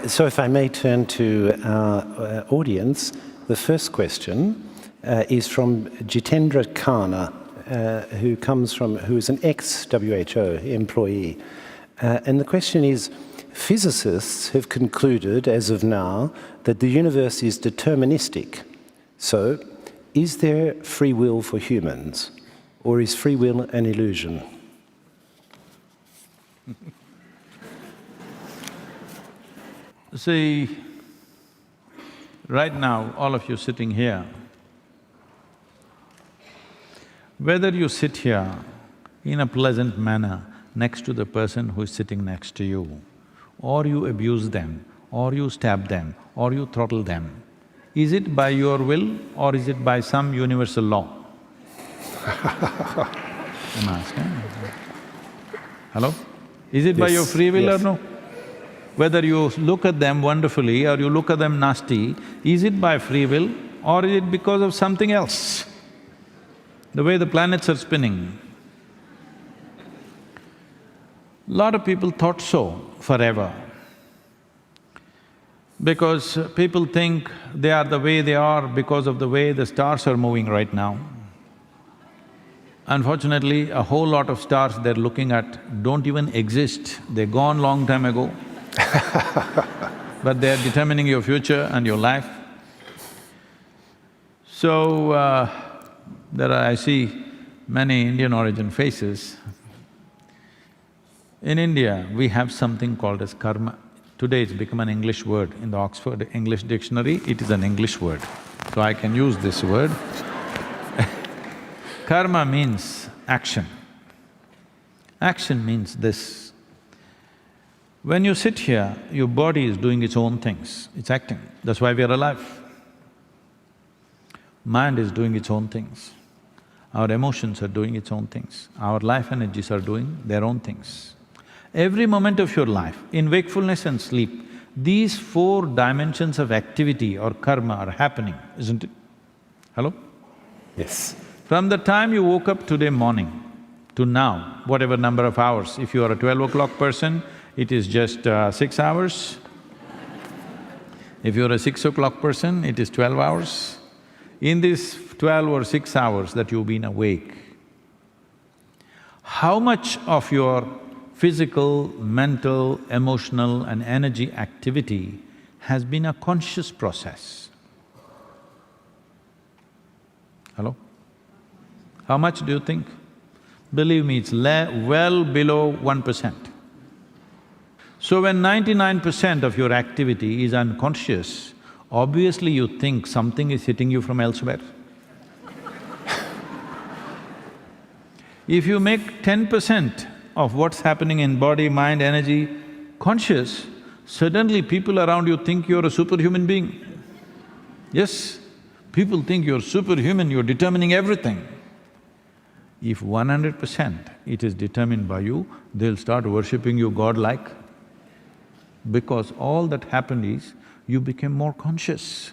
So if I may turn to our audience, the first question is from Jitendra Khanna, who is an ex-WHO employee. And the question is, physicists have concluded, as of now, that the universe is deterministic. So, is there free will for humans, or is free will an illusion? See, right now, all of you sitting here, whether you sit here in a pleasant manner next to the person who is sitting next to you, or you abuse them, or you stab them, or you throttle them, is it by your will or is it by some universal law? I'm asking. Hello? Is it by your free will or no? Whether you look at them wonderfully or you look at them nasty, is it by free will or is it because of something else? The way the planets are spinning. Lot of people thought so forever, because people think they are the way they are because of the way the stars are moving right now. Unfortunately, a whole lot of stars they're looking at don't even exist, they're gone long time ago. But they're determining your future and your life. So, I see many Indian origin faces. In India, we have something called as karma. Today it's become an English word. In the Oxford English Dictionary, it is an English word, so I can use this word. Karma means action. Action means this. When you sit here, your body is doing its own things, it's acting, that's why we are alive. Mind is doing its own things. Our emotions are doing its own things. Our life energies are doing their own things. Every moment of your life, in wakefulness and sleep, these four dimensions of activity or karma are happening, isn't it? Hello? Yes. From the time you woke up today morning to now, whatever number of hours, if you are a 12 o'clock person, it is just 6 hours. If you're a 6 o'clock person, it is 12 hours. In this 12 or 6 hours that you've been awake, how much of your physical, mental, emotional and energy activity has been a conscious process? Hello? How much do you think? Believe me, it's well below 1%. So when 99% of your activity is unconscious, obviously you think something is hitting you from elsewhere. If you make 10% of what's happening in body, mind, energy conscious, suddenly people around you think you're a superhuman being. Yes, people think you're superhuman, you're determining everything. If 100% it is determined by you, they'll start worshipping you godlike, because all that happened is you became more conscious.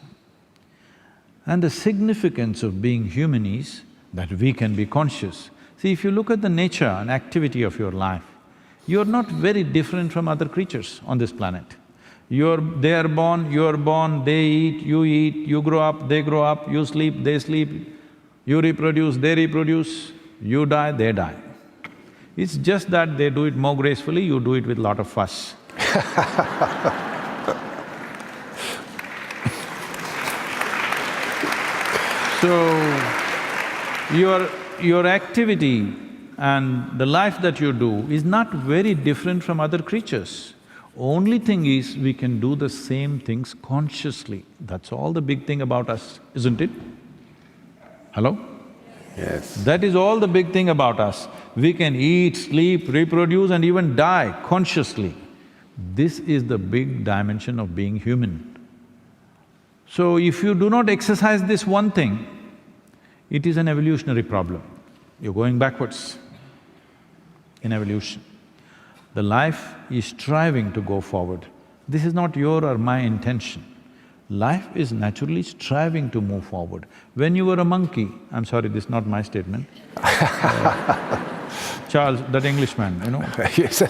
And the significance of being human is that we can be conscious. See, if you look at the nature and activity of your life, you're not very different from other creatures on this planet. They are born, you're born, they eat, you grow up, they grow up, you sleep, they sleep, you reproduce, they reproduce, you die, they die. It's just that they do it more gracefully, you do it with lot of fuss. So, your activity and the life that you do is not very different from other creatures. Only thing is, we can do the same things consciously. That's all the big thing about us, isn't it? Hello? Yes. That is all the big thing about us. We can eat, sleep, reproduce and even die consciously. This is the big dimension of being human. So if you do not exercise this one thing, it is an evolutionary problem. You're going backwards in evolution. The life is striving to go forward. This is not your or my intention. Life is naturally striving to move forward. When you were a monkey, I'm sorry, this is not my statement. Charles, that Englishman, you know. Yes.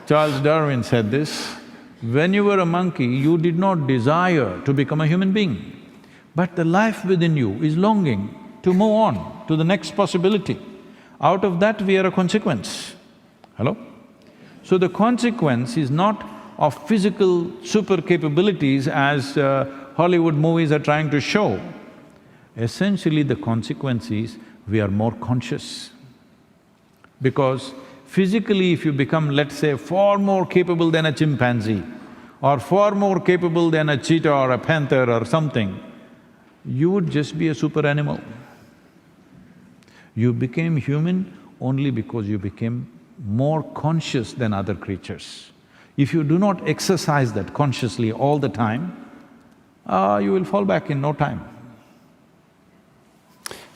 Charles Darwin said this, When you were a monkey, you did not desire to become a human being. But the life within you is longing to move on to the next possibility. Out of that, we are a consequence. Hello? So the consequence is not of physical super capabilities as Hollywood movies are trying to show. Essentially, the consequence is we are more conscious. Because physically, if you become, let's say, far more capable than a chimpanzee or far more capable than a cheetah or a panther or something, you would just be a super animal. You became human only because you became more conscious than other creatures. If you do not exercise that consciously all the time, you will fall back in no time.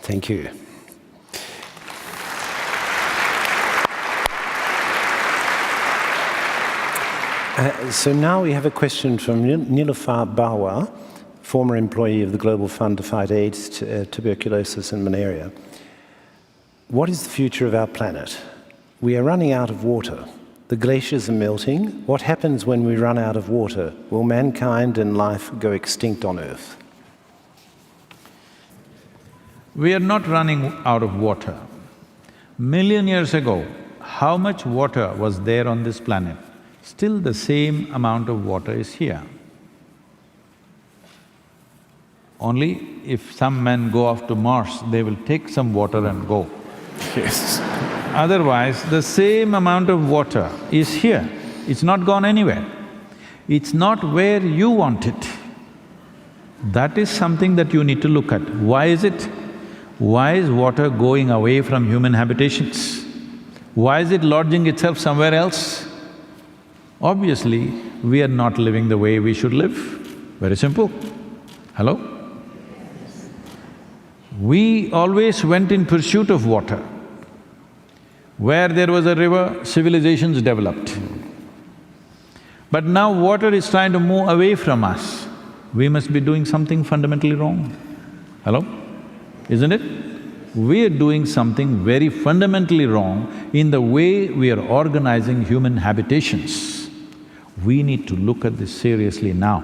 Thank you. So now we have a question from Nilufar Bawa, former employee of the Global Fund to Fight AIDS, Tuberculosis and Malaria. What is the future of our planet? We are running out of water. The glaciers are melting. What happens when we run out of water? Will mankind and life go extinct on Earth? We are not running out of water. Million years ago, how much water was there on this planet? Still the same amount of water is here. Only if some men go off to Mars, they will take some water and go. Yes. Otherwise, the same amount of water is here, it's not gone anywhere. It's not where you want it. That is something that you need to look at. Why is it? Why is water going away from human habitations? Why is it lodging itself somewhere else? Obviously, we are not living the way we should live. Very simple. Hello? We always went in pursuit of water. Where there was a river, civilizations developed. But now water is trying to move away from us. We must be doing something fundamentally wrong. Hello? Isn't it? We are doing something very fundamentally wrong in the way we are organizing human habitations. We need to look at this seriously now,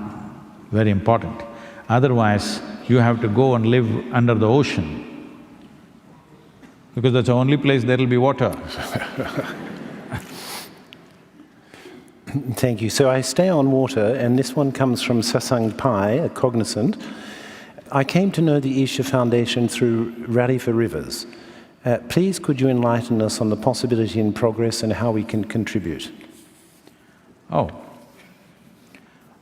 very important. Otherwise, you have to go and live under the ocean, because that's the only place there'll be water. Thank you. So I stay on water, and this one comes from Sasang Pai, a cognizant. I came to know the Isha Foundation through Rally for Rivers. Please could you enlighten us on the possibility and progress and how we can contribute?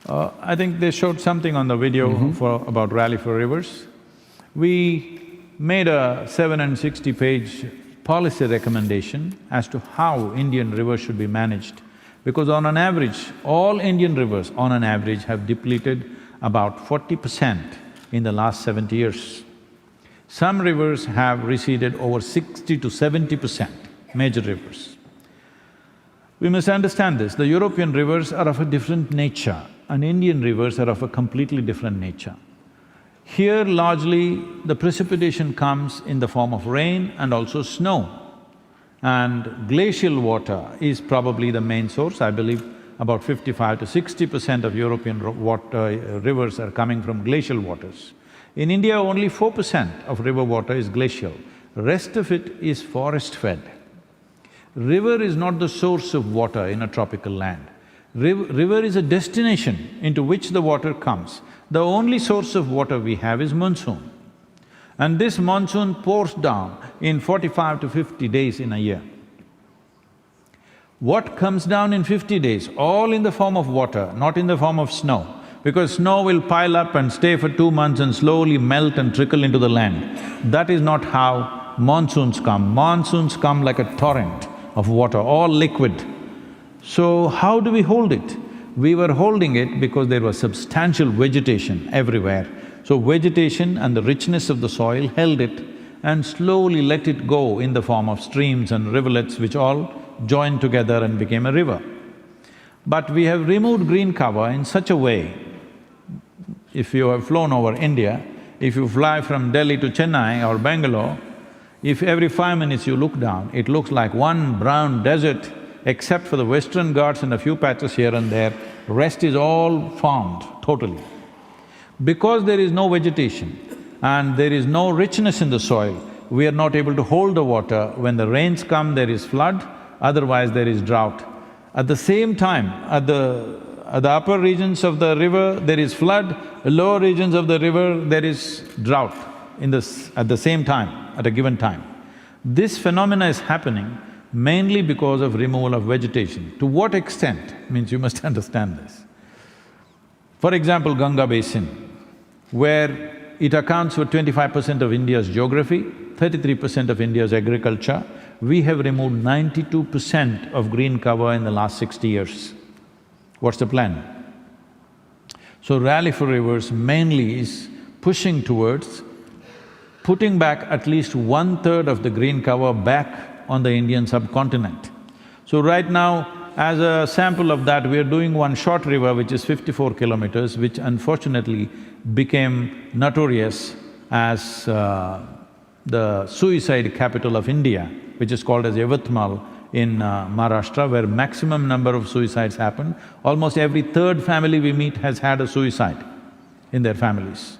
I think they showed something on the video about Rally for Rivers. We made a 760-page policy recommendation as to how Indian rivers should be managed. Because on an average, all Indian rivers on an average have depleted about 40% in the last 70 years. Some rivers have receded over 60 to 70%, major rivers. We must understand this, the European rivers are of a different nature and Indian rivers are of a completely different nature. Here largely the precipitation comes in the form of rain and also snow. And glacial water is probably the main source. I believe about 55 to 60% of European rivers are coming from glacial waters. In India, only 4% of river water is glacial, rest of it is forest-fed. River is not the source of water in a tropical land. River is a destination into which the water comes. The only source of water we have is monsoon. And this monsoon pours down in 45 to 50 days in a year. What comes down in 50 days? All in the form of water, not in the form of snow. Because snow will pile up and stay for 2 months and slowly melt and trickle into the land. That is not how monsoons come. Monsoons come like a torrent of water, all liquid. So how do we hold it? We were holding it because there was substantial vegetation everywhere. So vegetation and the richness of the soil held it and slowly let it go in the form of streams and rivulets which all joined together and became a river. But we have removed green cover in such a way, if you have flown over India, if you fly from Delhi to Chennai or Bangalore, if every 5 minutes you look down, it looks like one brown desert, except for the Western Ghats and a few patches here and there, rest is all farmed totally. Because there is no vegetation and there is no richness in the soil, we are not able to hold the water. When the rains come, there is flood, otherwise there is drought. At the same time, at the upper regions of the river, there is flood, the lower regions of the river, there is drought at the same time, at a given time. This phenomena is happening mainly because of removal of vegetation. To what extent? Means you must understand this. For example, Ganga Basin, where it accounts for 25% of India's geography, 33% of India's agriculture, we have removed 92% of green cover in the last 60 years. What's the plan? So Rally for Rivers mainly is pushing towards putting back at least 1/3 of the green cover back on the Indian subcontinent. So right now, as a sample of that, we are doing one short river which is 54 kilometers, which unfortunately became notorious as the suicide capital of India, which is called as Yavatmal in Maharashtra, where maximum number of suicides happen. Almost every third family we meet has had a suicide in their families.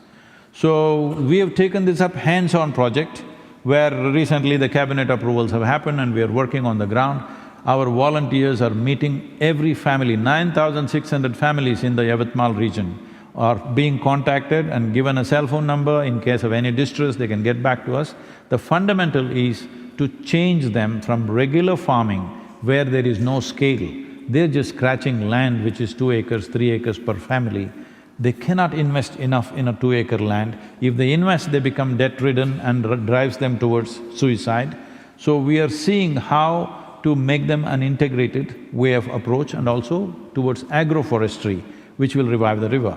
So, we have taken this up hands-on project, where recently the cabinet approvals have happened and we are working on the ground. Our volunteers are meeting every family, 9,600 families in the Yavatmal region are being contacted and given a cell phone number. In case of any distress, they can get back to us. The fundamental is to change them from regular farming where there is no scale. They're just scratching land which is 2 acres, 3 acres per family. They cannot invest enough in a 2-acre land. If they invest, they become debt-ridden and drives them towards suicide. So we are seeing how to make them an integrated way of approach and also towards agroforestry, which will revive the river.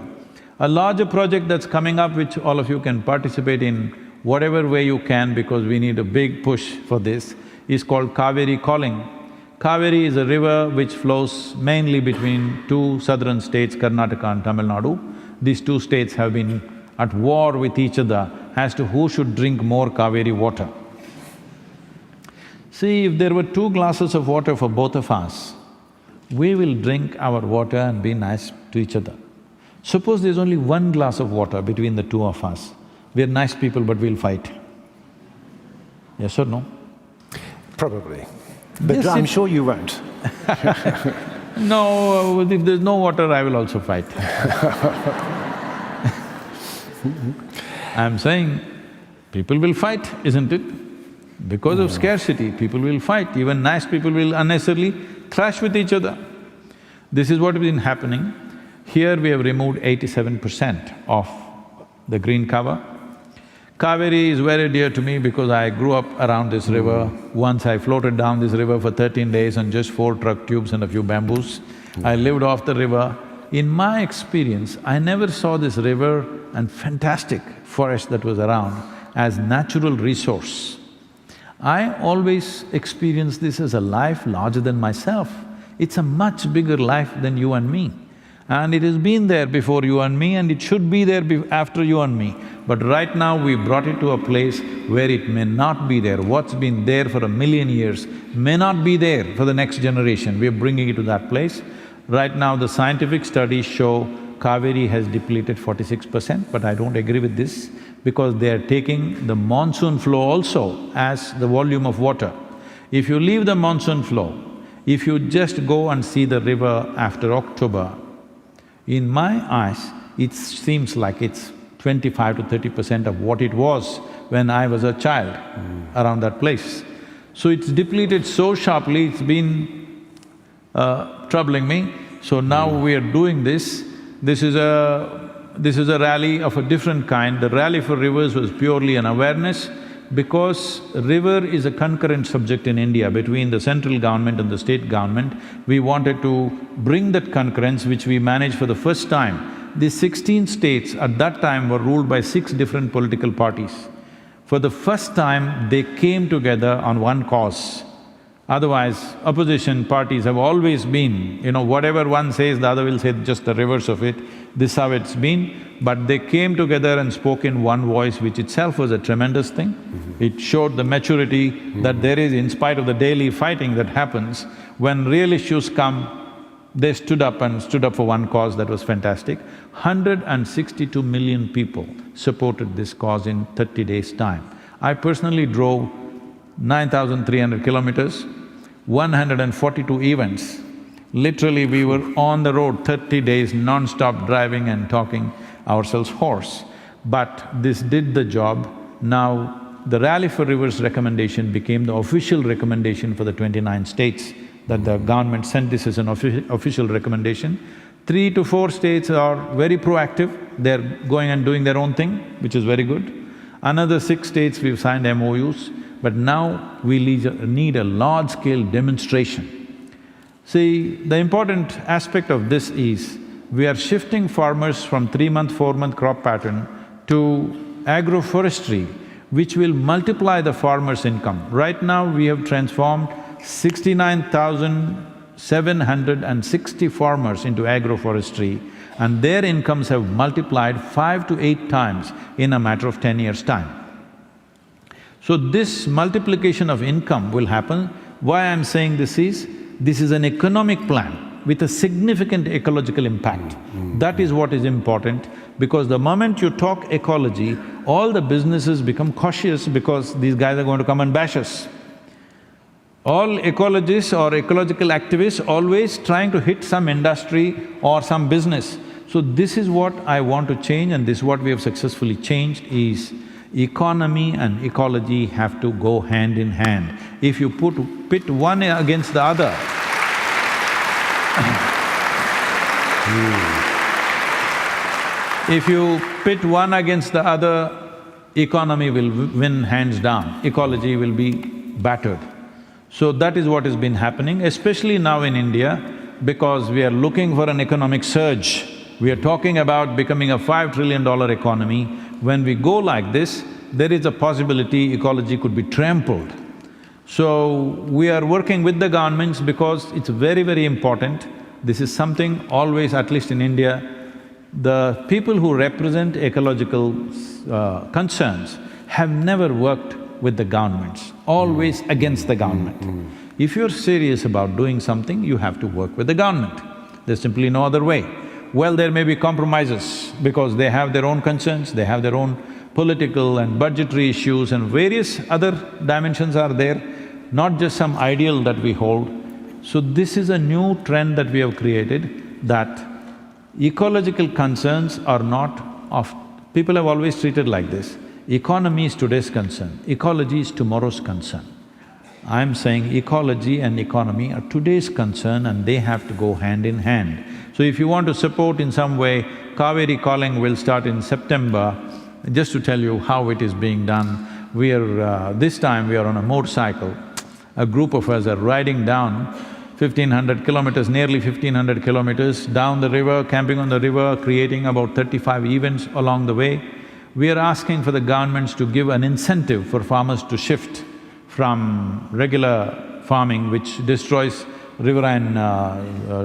A larger project that's coming up, which all of you can participate in whatever way you can, because we need a big push for this, is called Kaveri Calling. Kaveri is a river which flows mainly between two southern states, Karnataka and Tamil Nadu. These two states have been at war with each other as to who should drink more Kaveri water. See, if there were 2 glasses of water for both of us, we will drink our water and be nice to each other. Suppose there's only 1 glass of water between the 2 of us, we're nice people but we'll fight. Yes or no? Probably. But Yes, I'm sure you won't. No, if there's no water, I will also fight. I'm saying, people will fight, isn't it? Because of scarcity, people will fight. Even nice people will unnecessarily clash with each other. This is what has been happening. Here we have removed 87% of the green cover. Kaveri is very dear to me because I grew up around this river. Once I floated down this river for 13 days on just 4 truck tubes and a few bamboos. I lived off the river. In my experience, I never saw this river and fantastic forest that was around as natural resource. I always experienced this as a life larger than myself. It's a much bigger life than you and me. And it has been there before you and me and it should be there after you and me. But right now we brought it to a place where it may not be there. What's been there for 1,000,000 years may not be there for the next generation. We're bringing it to that place. Right now the scientific studies show Kaveri has depleted 46%, but I don't agree with this because they are taking the monsoon flow also as the volume of water. If you leave the monsoon flow, if you just go and see the river after October, in my eyes, it seems like it's 25 to 30% of what it was when I was a child around that place. So it's depleted so sharply, it's been troubling me. So now we are doing this. This is a rally of a different kind. The Rally for Rivers was purely an awareness because river is a concurrent subject in India between the central government and the state government. We wanted to bring that concurrence, which we managed for the first time. These 16 states at that time were ruled by 6 different political parties. For the first time, they came together on one cause. Otherwise, opposition parties have always been, whatever one says, the other will say just the reverse of it. This is how it's been. But they came together and spoke in one voice, which itself was a tremendous thing. It showed the maturity that there is, in spite of the daily fighting that happens, when real issues come, They stood up for one cause that was fantastic. 162 million people supported this cause in 30 days' time. I personally drove 9,300 kilometers, 142 events. Literally, we were on the road 30 days non-stop driving and talking ourselves hoarse. But this did the job. Now, the Rally for Rivers recommendation became the official recommendation for the 29 states, that the government sent this as an official recommendation. 3 to 4 states are very proactive, they're going and doing their own thing, which is very good. Another 6 states we've signed MOUs, but now we need a large-scale demonstration. See, the important aspect of this is, we are shifting farmers from 3-month, 4-month crop pattern to agroforestry, which will multiply the farmer's income. Right now, we have transformed 69,760 farmers into agroforestry, and their incomes have multiplied 5 to 8 times in a matter of 10 years' time. So this multiplication of income will happen. Why I'm saying this is an economic plan with a significant ecological impact. That is what is important, because the moment you talk ecology, all the businesses become cautious because these guys are going to come and bash us. All ecologists or ecological activists always trying to hit some industry or some business. So this is what I want to change, and this is what we have successfully changed, is economy and ecology have to go hand in hand. If you pit one against the other, if you pit one against the other, economy will win hands down, ecology will be battered. So that is what has been happening, especially now in India, because we are looking for an economic surge. We are talking about becoming a $5 trillion economy. When we go like this, there is a possibility ecology could be trampled. So we are working with the governments because it's very, very important. This is something always, at least in India, the people who represent ecological concerns have never worked with the governments, always against the government. If you're serious about doing something, you have to work with the government. There's simply no other way. Well, there may be compromises because they have their own concerns, they have their own political and budgetary issues, and various other dimensions are there, not just some ideal that we hold. So this is a new trend that we have created, that ecological concerns are not of… People have always treated like this. Economy is today's concern, ecology is tomorrow's concern. I'm saying ecology and economy are today's concern, and they have to go hand in hand. So if you want to support in some way, Kaveri Calling will start in September. Just to tell you how it is being done, this time we are on a motorcycle. A group of us are riding down 1,500 kilometers, nearly 1,500 kilometers down the river, camping on the river, creating about 35 events along the way. We are asking for the governments to give an incentive for farmers to shift from regular farming, which destroys riverine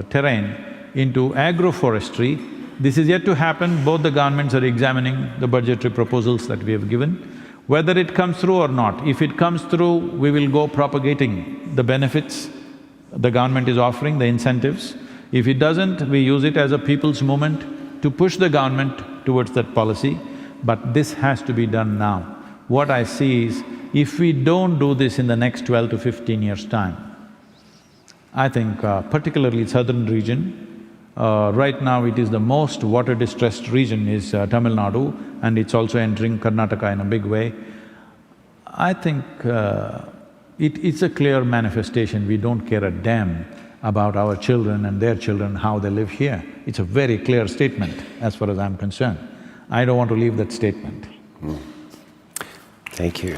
terrain, into agroforestry. This is yet to happen. Both the governments are examining the budgetary proposals that we have given. Whether it comes through or not, if it comes through, we will go propagating the benefits the government is offering, the incentives. If it doesn't, we use it as a people's movement to push the government towards that policy. But this has to be done now. What I see is, if we don't do this in the next 12 to 15 years' time, I think particularly southern region, right now it is the most water-distressed region is Tamil Nadu, and it's also entering Karnataka in a big way. I think it's a clear manifestation, we don't care a damn about our children and their children, how they live here. It's a very clear statement as far as I'm concerned. I don't want to leave that statement. Thank you.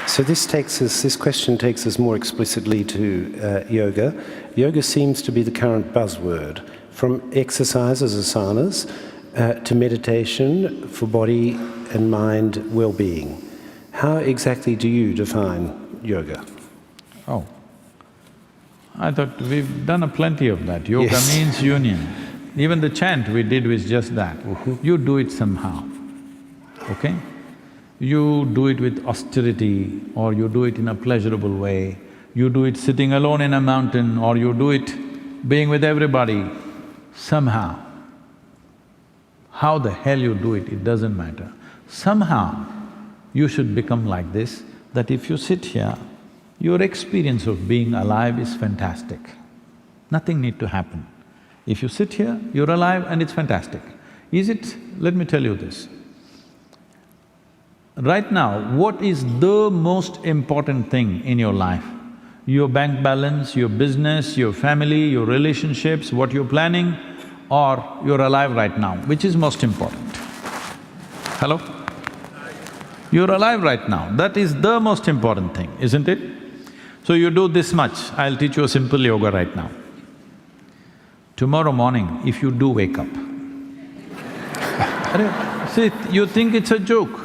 So this question takes us more explicitly to yoga. Yoga seems to be the current buzzword, from exercise as asanas to meditation for body and mind well-being. How exactly do you define yoga? Oh, I thought we've done plenty of that. Yoga means union. Even the chant we did was just that. You do it somehow, okay? You do it with austerity, or you do it in a pleasurable way, you do it sitting alone in a mountain, or you do it being with everybody, somehow, how the hell you do it, it doesn't matter. Somehow, you should become like this, that if you sit here, your experience of being alive is fantastic. Nothing need to happen. If you sit here, you're alive and it's fantastic. Is it… let me tell you this. Right now, what is the most important thing in your life? Your bank balance, your business, your family, your relationships, what you're planning, or you're alive right now? Which is most important? Hello? You're alive right now, that is the most important thing, isn't it? So you do this much, I'll teach you a simple yoga right now. Tomorrow morning, if you do wake up, see, you think it's a joke.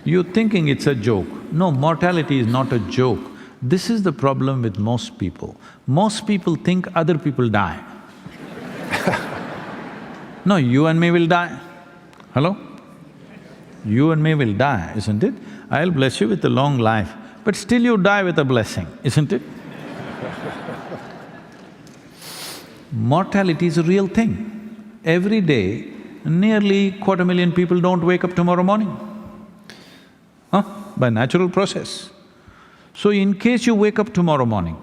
You're thinking it's a joke. No, mortality is not a joke. This is the problem with most people. Most people think other people die. No, you and me will die. Hello? You and me will die, isn't it? I'll bless you with a long life, but still you die with a blessing, isn't it? Mortality is a real thing. Every day, nearly 250,000 people don't wake up tomorrow morning. By natural process. So in case you wake up tomorrow morning,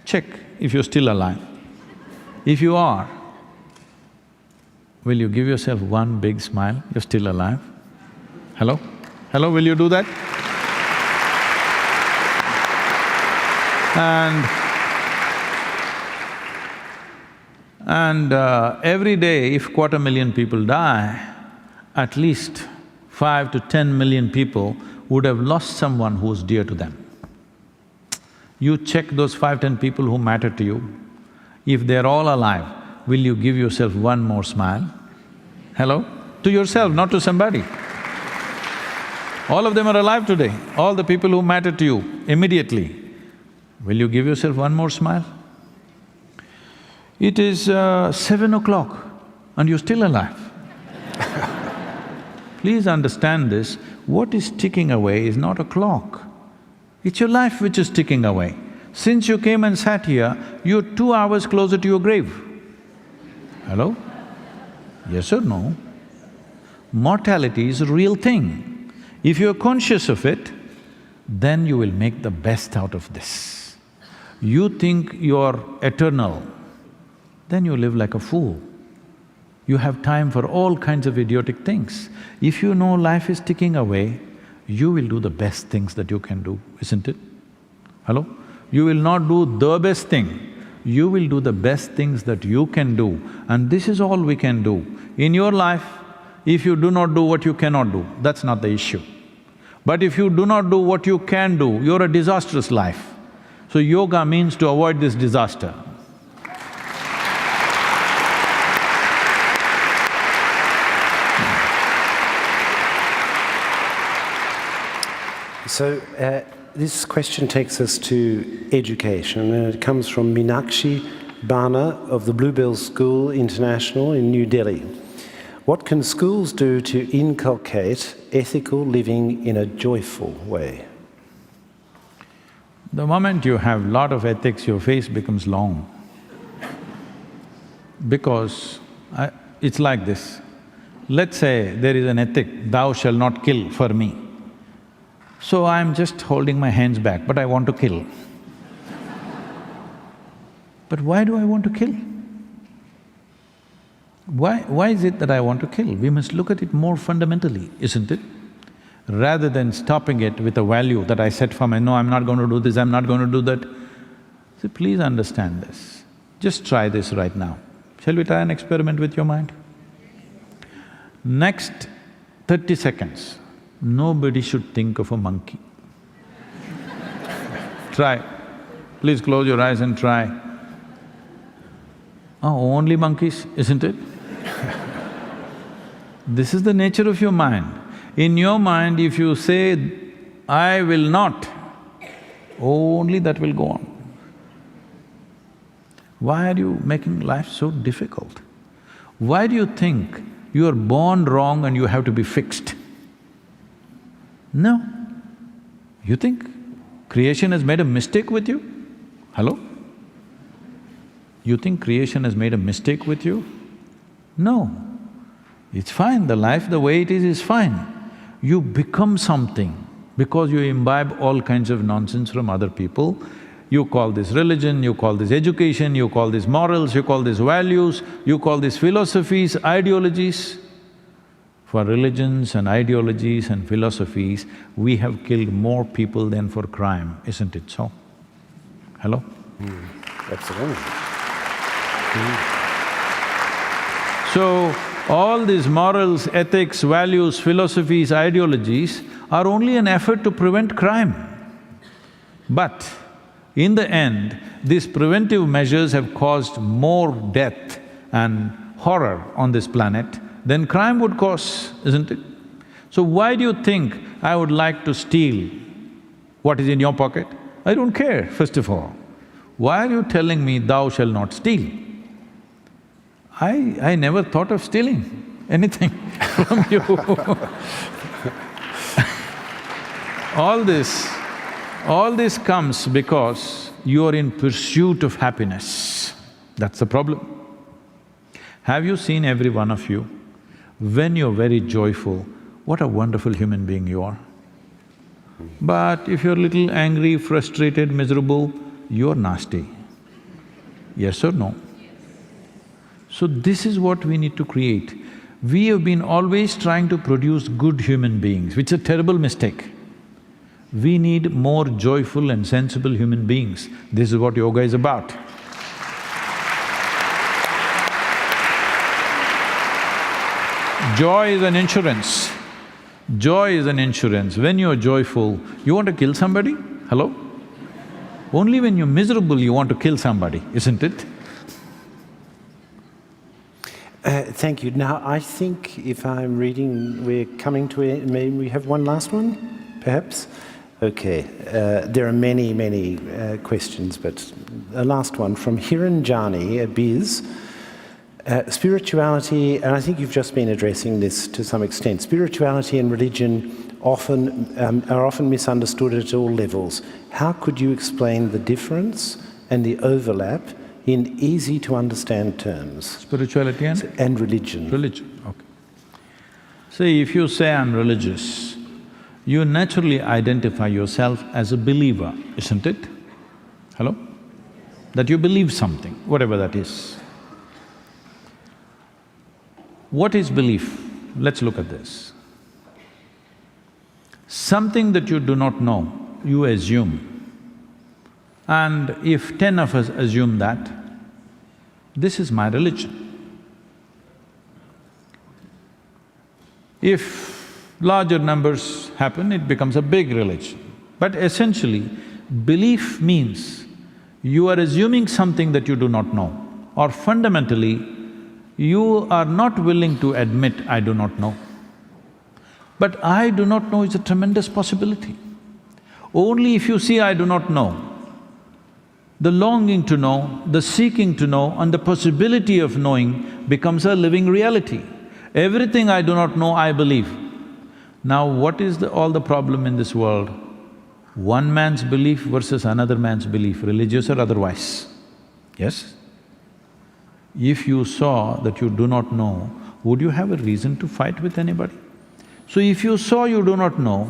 check if you're still alive. If you are, will you give yourself one big smile, you're still alive? Hello? Hello, will you do that? Every day if 250,000 people die, at least 5 to 10 million people would have lost someone who's dear to them. You check those 5–10 people who matter to you. If they're all alive, will you give yourself one more smile? Hello? To yourself, not to somebody. All of them are alive today, all the people who matter to you immediately. Will you give yourself one more smile? It is 7 o'clock and you're still alive. Please understand this, what is ticking away is not a clock, it's your life which is ticking away. Since you came and sat here, you're 2 hours closer to your grave. Hello? Yes or no? Mortality is a real thing. If you're conscious of it, then you will make the best out of this. You think you're eternal, then you live like a fool. You have time for all kinds of idiotic things. If you know life is ticking away, you will do the best things that you can do, isn't it? Hello? You will not do the best thing, you will do the best things that you can do, and this is all we can do. In your life, if you do not do what you cannot do, that's not the issue. But if you do not do what you can do, you're a disastrous life. So yoga means to avoid this disaster. So, this question takes us to education, and it comes from Meenakshi Bana of the Bluebell School International in New Delhi. What can schools do to inculcate ethical living in a joyful way? The moment you have lot of ethics, your face becomes long. Because it's like this. Let's say there is an ethic, thou shalt not kill for me. So I'm just holding my hands back, but I want to kill. But why do I want to kill? Why is it that I want to kill? We must look at it more fundamentally, isn't it? Rather than stopping it with a value that I set for my… no, I'm not going to do this, I'm not going to do that. So please understand this. Just try this right now. Shall we try an experiment with your mind? Next 30 seconds, nobody should think of a monkey. Try. Please close your eyes and try. Oh, only monkeys, isn't it? This is the nature of your mind. In your mind, if you say, I will not, only that will go on. Why are you making life so difficult? Why do you think you are born wrong and you have to be fixed? No. You think creation has made a mistake with you? Hello? You think creation has made a mistake with you? No. It's fine, the life the way it is fine. You become something because you imbibe all kinds of nonsense from other people. You call this religion, you call this education, you call this morals, you call this values, you call this philosophies, ideologies. For religions and ideologies and philosophies, we have killed more people than for crime, isn't it so? Hello? Absolutely. So, all these morals, ethics, values, philosophies, ideologies are only an effort to prevent crime. But in the end, these preventive measures have caused more death and horror on this planet than crime would cause, isn't it? So why do you think I would like to steal what is in your pocket? I don't care, first of all. Why are you telling me thou shalt not steal? I never thought of stealing anything from you. All this comes because you are in pursuit of happiness. That's the problem. Have you seen every one of you? When you're very joyful, what a wonderful human being you are. But if you're a little angry, frustrated, miserable, you're nasty. Yes or no? So this is what we need to create. We have been always trying to produce good human beings, which is a terrible mistake. We need more joyful and sensible human beings. This is what yoga is about. Joy is an insurance. Joy is an insurance. When you're joyful, you want to kill somebody? Hello? Only when you're miserable you want to kill somebody, isn't it? Thank you. Now, I think if I'm reading, we're coming to a… May we have one last one, perhaps? Okay. There are many questions, but a last one from Hiranjani, a Biz. Spirituality, and I think you've just been addressing this to some extent, spirituality and religion are often misunderstood at all levels. How could you explain the difference and the overlap in easy-to-understand terms? Spirituality and religion. Religion, okay. See, if you say, I'm religious, you naturally identify yourself as a believer, isn't it? Hello? That you believe something, whatever that is. What is belief? Let's look at this. Something that you do not know, you assume. And if 10 of us assume that, this is my religion. If larger numbers happen, it becomes a big religion. But essentially, belief means you are assuming something that you do not know, or fundamentally, you are not willing to admit, I do not know. But I do not know is a tremendous possibility. Only if you see I do not know, the longing to know, the seeking to know, and the possibility of knowing becomes a living reality. Everything I do not know, I believe. Now what is all the problem in this world? One man's belief versus another man's belief, religious or otherwise. Yes? If you saw that you do not know, would you have a reason to fight with anybody? So if you saw you do not know,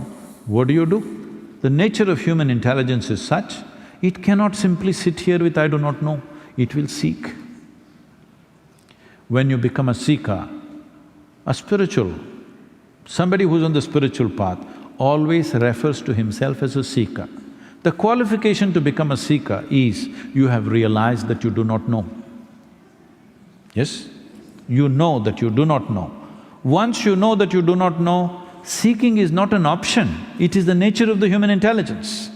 what do? The nature of human intelligence is such, it cannot simply sit here with I do not know, it will seek. When you become a seeker, a spiritual, somebody who's on the spiritual path always refers to himself as a seeker. The qualification to become a seeker is you have realized that you do not know. Yes? You know that you do not know. Once you know that you do not know, seeking is not an option, it is the nature of the human intelligence.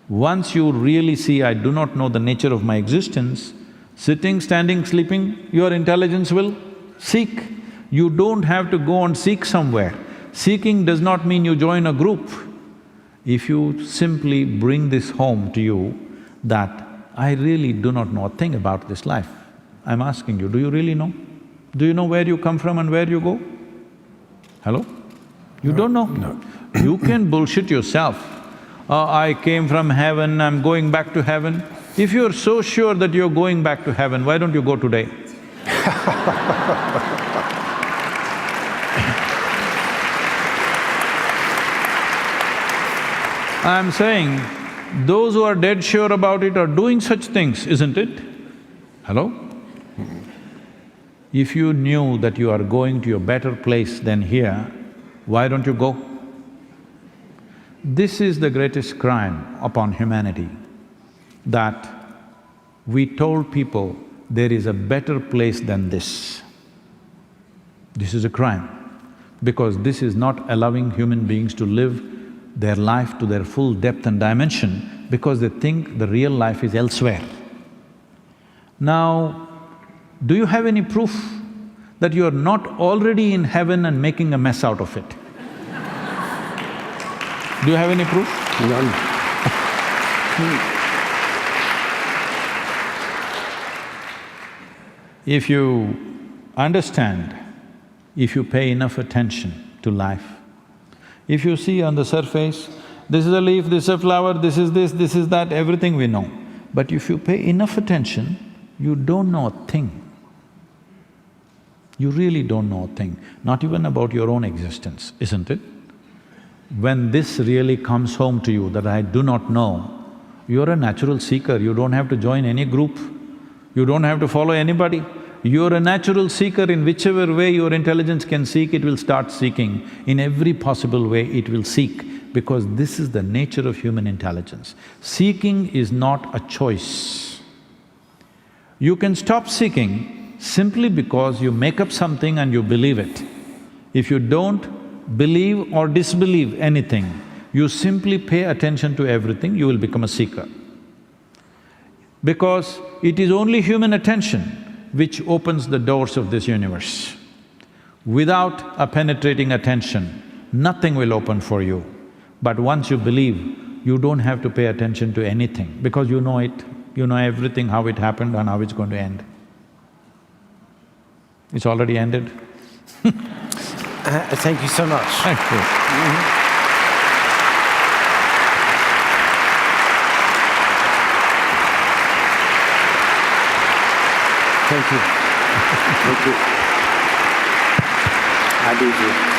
Once you really see, I do not know the nature of my existence, sitting, standing, sleeping, your intelligence will seek. You don't have to go and seek somewhere. Seeking does not mean you join a group. If you simply bring this home to you that I really do not know a thing about this life, I'm asking you, do you really know? Do you know where you come from and where you go? Hello? You don't know? No. You can bullshit yourself. I came from heaven, I'm going back to heaven. If you're so sure that you're going back to heaven, why don't you go today? I'm saying, those who are dead sure about it are doing such things, isn't it? Hello? If you knew that you are going to a better place than here, why don't you go? This is the greatest crime upon humanity, that we told people there is a better place than this. This is a crime, because this is not allowing human beings to live their life to their full depth and dimension, because they think the real life is elsewhere. Now, do you have any proof that you are not already in heaven and making a mess out of it? Do you have any proof? None. If you understand, if you pay enough attention to life, if you see on the surface, this is a leaf, this is a flower, this is that, everything we know. But if you pay enough attention, you don't know a thing. You really don't know a thing, not even about your own existence, isn't it? When this really comes home to you that I do not know, you're a natural seeker, you don't have to join any group, you don't have to follow anybody. You're a natural seeker. In whichever way your intelligence can seek, it will start seeking. In every possible way it will seek, because this is the nature of human intelligence. Seeking is not a choice. You can stop seeking simply because you make up something and you believe it. If you don't believe or disbelieve anything, you simply pay attention to everything, you will become a seeker. Because it is only human attention which opens the doors of this universe. Without a penetrating attention, nothing will open for you. But once you believe, you don't have to pay attention to anything, because you know it, you know everything, how it happened and how it's going to end. It's already ended. Thank you so much. Thank you. Thank you. Thank you. I do too.